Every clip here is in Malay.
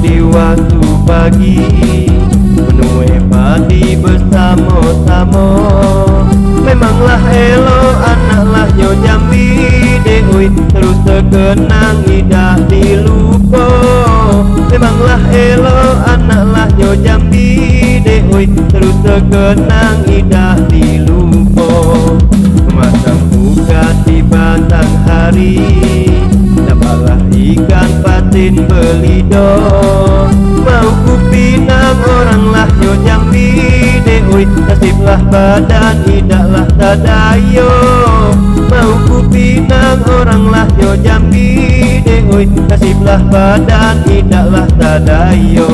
di waktu pagi, menuai padi bersama-sama. Memanglah elo anaklah nyo Jambi deui, terus terkenang idah dilupa. Memanglah elo anaklah nyo Jambi deui, terus terkenang idah dilupa. Memasang buka di batang hari, dapatlah ikan patin belido. Mau ku pinang oranglah nyo Jambi deui, nasiblah badan idaklah tadayo. Mau ku pinang oranglah nyo Jambi deui, nasiblah badan idaklah tadayo.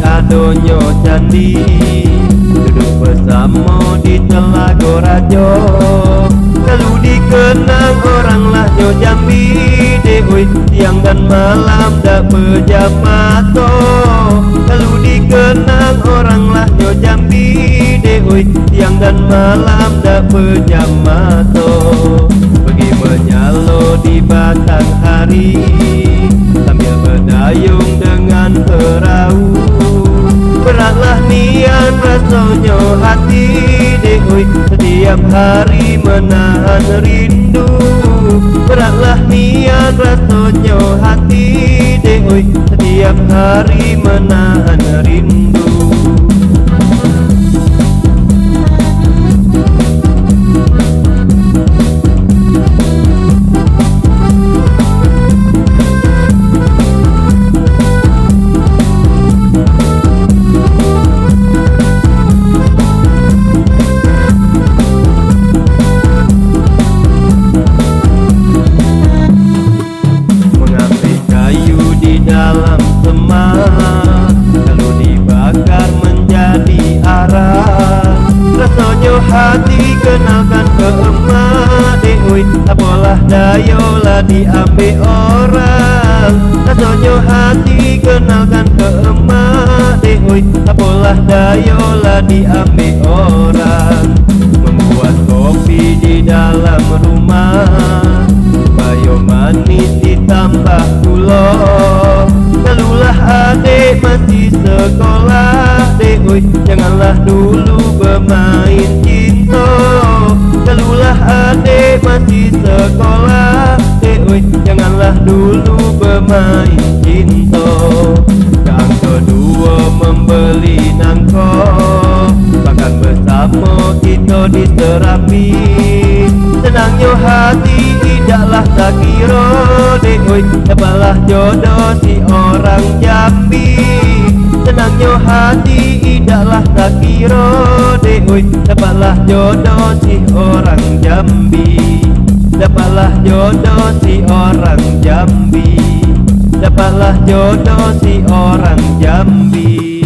Adonyo candi duduk bersama di Telaga Rajo. Lalu dikenang oranglah nyo Jambi deui, siang dan malam dak pejam mata. Lalu dikenang oranglah nyo Jambi deui, siang dan malam dak pejam mata. Pergi menyalo di batang hari, sambil berdayung dengan perahu. Beratlah niat rasanya hati deui, setiap hari menahan rindu. Beratlah niat rasanya hati deui, setiap hari menahan rindu. Dalam semak, lalu dibakar menjadi arang. Rasanya hati kenalkan ke emak deui, apalah dayolah diambil orang. Rasanya hati kenalkan ke emak deui, apalah dayolah diambil orang. Membuat kopi di dalam rumah, supaya manis ditambah gula. Lalulah adik masih sekolah deui, janganlah dulu bermain cinta. Lalulah adik masih sekolah deui, janganlah dulu bermain cinta. Yang kedua membeli nangko, makan bersama kita di Serapi. Senangnya hati idaklah tak kira deui, dapatlah jodoh si orang Jambi. Senangnya hati idaklah tak kira deui, dapatlah jodoh si orang Jambi. Dapatlah jodoh si orang Jambi, dapatlah jodoh si orang Jambi.